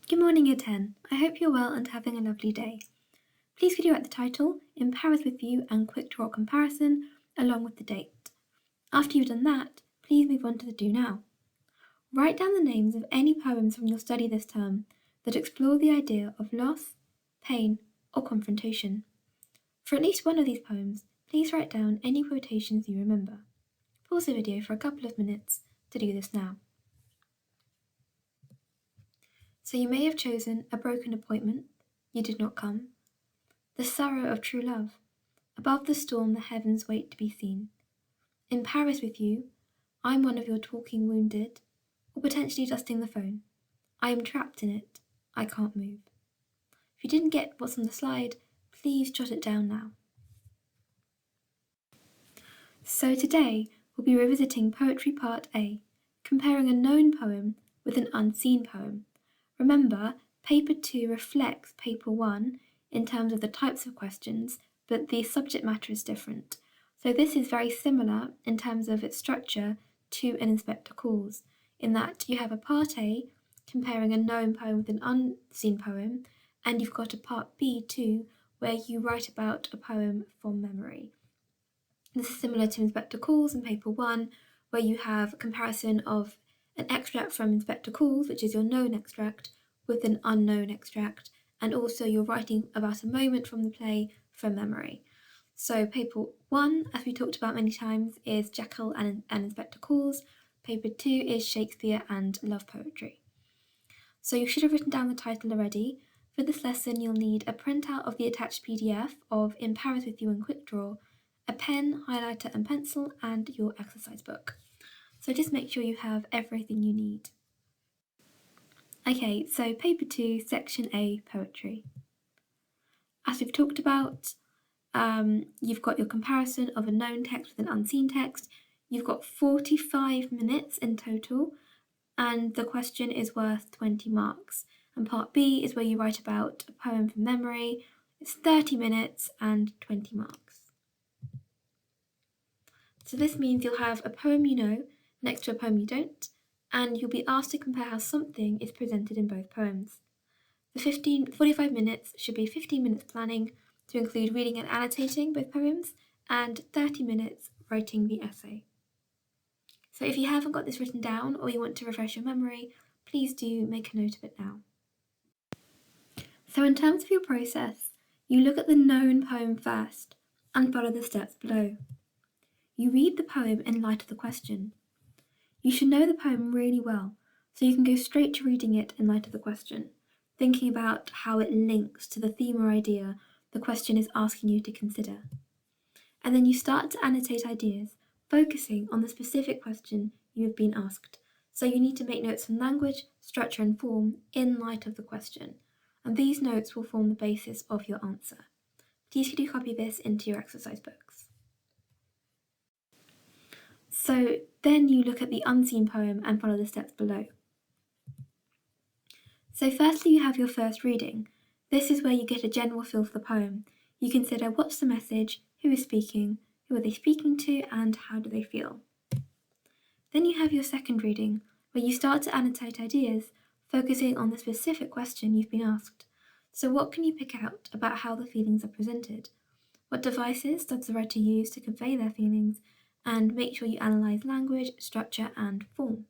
Good morning, Year 10. I hope you're well and having a lovely day. Please could you write the title, In Paris with You and Quickdraw Comparison, along with the date. After you've done that, please move on to the Do Now. Write down the names of any poems from your study this term that explore the idea of loss, pain, or confrontation. For at least one of these poems, please write down any quotations you remember. Pause the video for a couple of minutes to do this now. So you may have chosen A Broken Appointment, You Did Not Come, The Sorrow of True Love, Above the Storm the Heavens Wait to be Seen, In Paris with You, I'm One of Your Talking Wounded, or potentially Dusting the Phone, I Am Trapped in It, I Can't Move. If you didn't get what's on the slide, please jot it down now. So today, we'll be revisiting Poetry Part A, comparing a known poem with an unseen poem. Remember, Paper 2 reflects Paper 1 in terms of the types of questions, but the subject matter is different. So this is very similar in terms of its structure to an Inspector Calls, in that you have a Part A comparing a known poem with an unseen poem, and you've got a Part B too, where you write about a poem from memory. This is similar to Inspector Calls in Paper 1, where you have a comparison of an extract from Inspector Calls, which is your known extract, with an unknown extract, and also you're writing about a moment from the play from memory. So Paper 1, as we talked about many times, is Jekyll and Inspector Calls. Paper 2 is Shakespeare and love poetry. So you should have written down the title already. For this lesson, you'll need a printout of the attached PDF of In Paris with You and Quickdraw, a pen, highlighter and pencil, and your exercise book. So just make sure you have everything you need. Okay, so Paper 2, Section A, Poetry. As we've talked about, you've got your comparison of a known text with an unseen text. You've got 45 minutes in total, and the question is worth 20 marks. And Part B is where you write about a poem from memory. It's 30 minutes and 20 marks. So this means you'll have a poem you know next to a poem you don't, and you'll be asked to compare how something is presented in both poems. The 45 minutes should be 15 minutes planning to include reading and annotating both poems, and 30 minutes writing the essay. So if you haven't got this written down or you want to refresh your memory, please do make a note of it now. So in terms of your process, you look at the known poem first and follow the steps below. You read the poem in light of the question. You should know the poem really well, so you can go straight to reading it in light of the question, thinking about how it links to the theme or idea the question is asking you to consider. And then you start to annotate ideas, focusing on the specific question you have been asked. So you need to make notes on language, structure and form in light of the question, and these notes will form the basis of your answer. Please could you copy this into your exercise books. So then you look at the unseen poem and follow the steps below. So firstly you have your first reading. This is where you get a general feel for the poem. You consider what's the message, who is speaking, who are they speaking to, and how do they feel. Then you have your second reading, where you start to annotate ideas, focusing on the specific question you've been asked. So what can you pick out about how the feelings are presented? What devices does the writer use to convey their feelings? And make sure you analyse language, structure and form.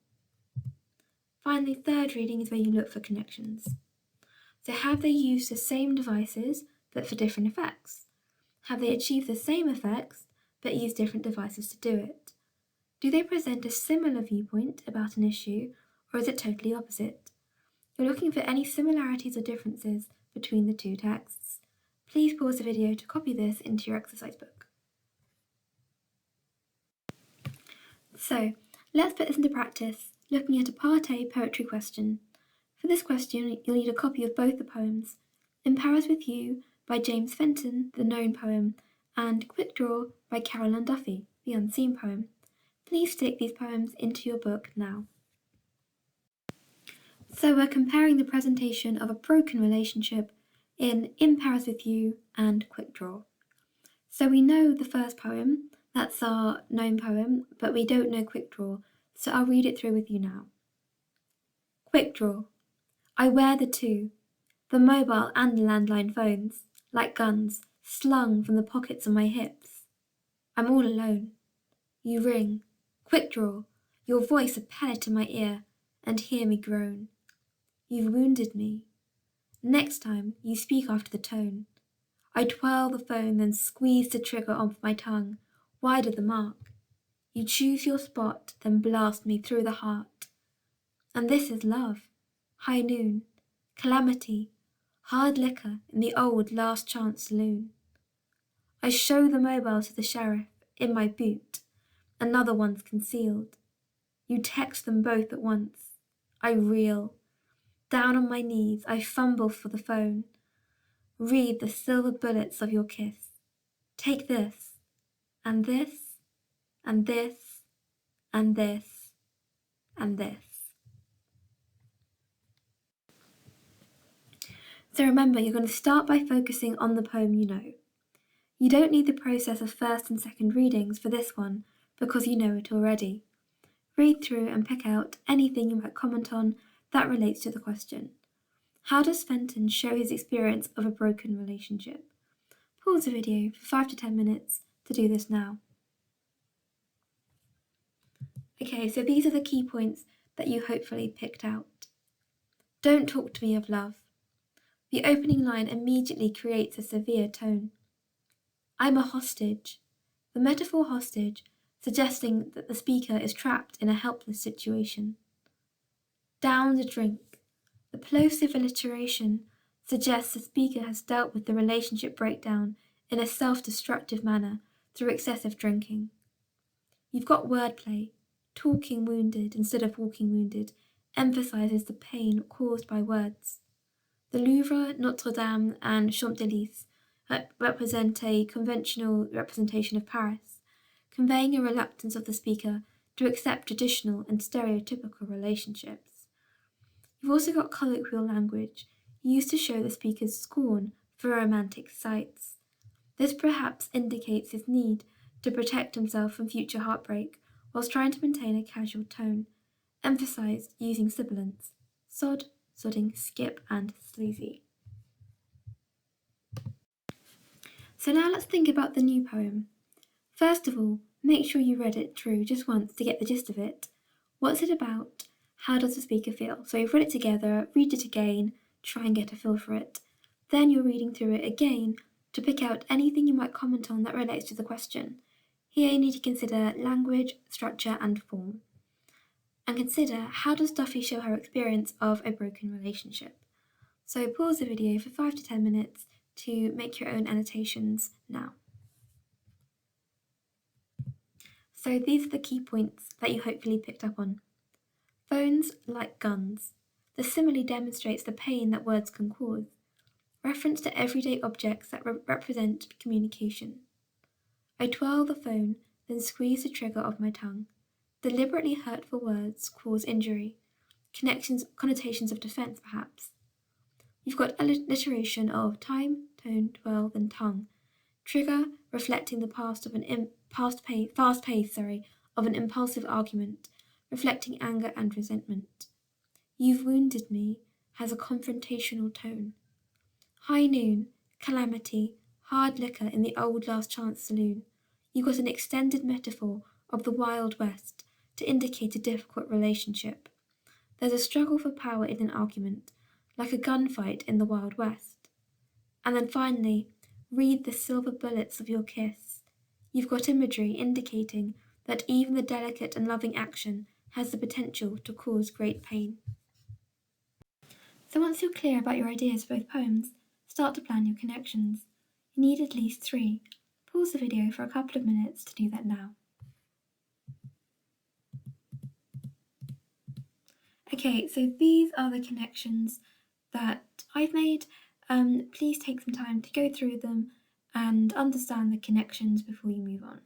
Finally, third reading is where you look for connections. So have they used the same devices but for different effects? Have they achieved the same effects but used different devices to do it? Do they present a similar viewpoint about an issue, or is it totally opposite? You're looking for any similarities or differences between the two texts. Please pause the video to copy this into your exercise book. So, let's put this into practice, looking at a Part A poetry question. For this question, you'll need a copy of both the poems, In Paris with You by James Fenton, the known poem, and Quickdraw by Caroline Duffy, the unseen poem. Please stick these poems into your book now. So we're comparing the presentation of a broken relationship in Paris with You and Quickdraw. So we know the first poem, that's our known poem, but we don't know Quickdraw, so I'll read it through with you now. Quickdraw. I wear the two, the mobile and the landline phones, like guns, slung from the pockets of my hips. I'm all alone. You ring, Quickdraw, your voice a pellet in my ear, and hear me groan. You've wounded me. Next time you speak after the tone. I twirl the phone, then squeeze the trigger off my tongue, wide of the mark. You choose your spot, then blast me through the heart. And this is love, high noon, calamity, hard liquor in the old last chance saloon. I show the mobile to the sheriff in my boot, another one's concealed. You text them both at once. I reel. Down on my knees, I fumble for the phone. Read the silver bullets of your kiss. Take this, and this, and this, and this, and this. So remember, you're going to start by focusing on the poem you know. You don't need the process of first and second readings for this one because you know it already. Read through and pick out anything you might comment on that relates to the question. How does Fenton show his experience of a broken relationship? Pause the video for 5 to 10 minutes to do this now. Okay, so these are the key points that you hopefully picked out. Don't talk to me of love. The opening line immediately creates a severe tone. I'm a hostage. The metaphor hostage suggesting that the speaker is trapped in a helpless situation. Down the drink. The plosive alliteration suggests the speaker has dealt with the relationship breakdown in a self-destructive manner through excessive drinking. You've got wordplay. Talking wounded instead of walking wounded emphasizes the pain caused by words. The Louvre, Notre Dame, and Champs-Élysées represent a conventional representation of Paris, conveying a reluctance of the speaker to accept traditional and stereotypical relationships. You've also got colloquial language used to show the speaker's scorn for romantic sites. This perhaps indicates his need to protect himself from future heartbreak whilst trying to maintain a casual tone, emphasized using sibilants: sod, sodding, skip, and sleazy. So now let's think about the new poem. First of all, make sure you read it through just once to get the gist of it. What's it about? How does the speaker feel? So you've read it together, read it again, try and get a feel for it. Then you're reading through it again to pick out anything you might comment on that relates to the question. Here you need to consider language, structure, and form. And consider, how does Duffy show her experience of a broken relationship? So pause the video for 5 to 10 minutes to make your own annotations now. So these are the key points that you hopefully picked up on. Phones like guns. The simile demonstrates the pain that words can cause. Reference to everyday objects that represent communication. I twirl the phone, then squeeze the trigger of my tongue. Deliberately hurtful words cause injury. Connotations of defense, perhaps. You've got alliteration of time, tone, twirl, then tongue. Trigger reflecting the past pace of an impulsive argument, reflecting anger and resentment. You've wounded me has a confrontational tone. High noon, calamity, hard liquor in the old last chance saloon. You've got an extended metaphor of the Wild West to indicate a difficult relationship. There's a struggle for power in an argument, like a gunfight in the Wild West. And then finally, read the silver bullets of your kiss. You've got imagery indicating that even the delicate and loving action has the potential to cause great pain. So once you're clear about your ideas for both poems, start to plan your connections. You need at least 3. Pause the video for a couple of minutes to do that now. Okay, so these are the connections that I've made. Please take some time to go through them and understand the connections before you move on.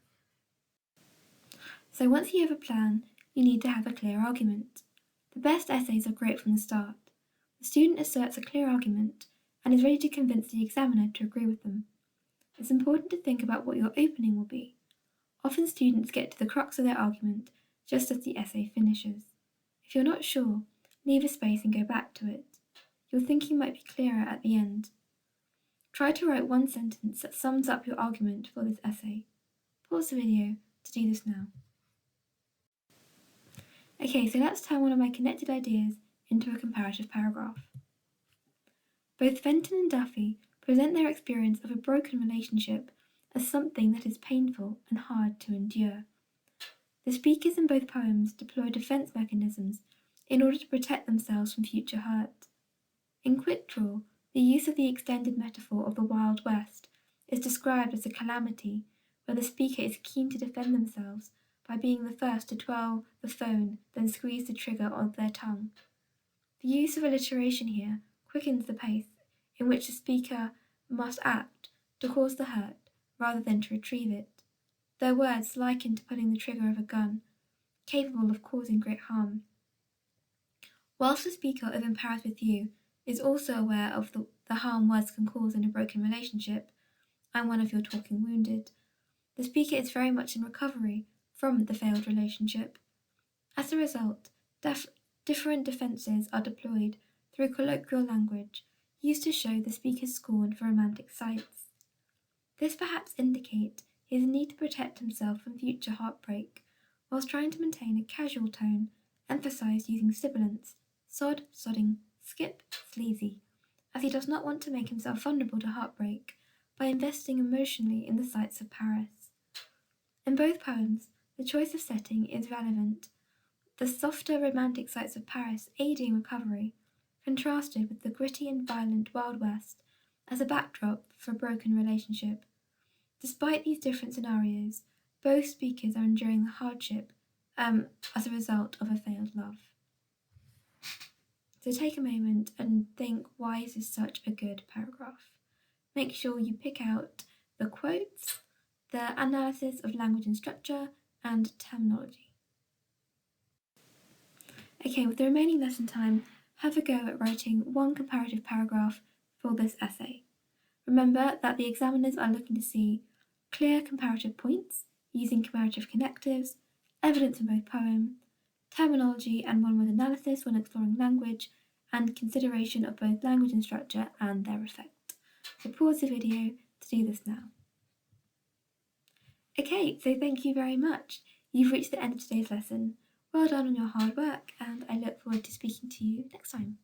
So once you have a plan, you need to have a clear argument. The best essays are great from the start. The student asserts a clear argument and is ready to convince the examiner to agree with them. It's important to think about what your opening will be. Often students get to the crux of their argument just as the essay finishes. If you're not sure, leave a space and go back to it. your thinking might be clearer at the end. Try to write one sentence that sums up your argument for this essay. Pause the video to do this now. Okay, so let's turn one of my connected ideas into a comparative paragraph. Both Fenton and Duffy present their experience of a broken relationship as something that is painful and hard to endure. The speakers in both poems deploy defense mechanisms in order to protect themselves from future hurt. In Quickdraw, the use of the extended metaphor of the Wild West is described as a calamity where the speaker is keen to defend themselves by being the first to twirl the phone, then squeeze the trigger of their tongue. The use of alliteration here quickens the pace in which the speaker must act to cause the hurt rather than to retrieve it. Their words liken to pulling the trigger of a gun, capable of causing great harm. Whilst the speaker of In Paris with You is also aware of the harm words can cause in a broken relationship, and one of your talking wounded, the speaker is very much in recovery from the failed relationship. As a result, different defences are deployed through colloquial language used to show the speaker's scorn for romantic sites. This perhaps indicates his need to protect himself from future heartbreak, whilst trying to maintain a casual tone, emphasised using sibilants, sod, sodding, skip, sleazy, as he does not want to make himself vulnerable to heartbreak by investing emotionally in the sights of Paris. In both poems, the choice of setting is relevant, the softer romantic sights of Paris aiding recovery, contrasted with the gritty and violent Wild West as a backdrop for a broken relationship. Despite these different scenarios, both speakers are enduring the hardship as a result of a failed love. So take a moment and think, why is this such a good paragraph? Make sure you pick out the quotes, the analysis of language and structure, and terminology. Okay, with the remaining lesson time, have a go at writing one comparative paragraph for this essay. Remember that the examiners are looking to see clear comparative points using comparative connectives, evidence in both poems, terminology and one-word analysis when exploring language, and consideration of both language and structure and their effect. So pause the video to do this now. Okay, so thank you very much. You've reached the end of today's lesson. Well done on your hard work, and I look forward to speaking to you next time.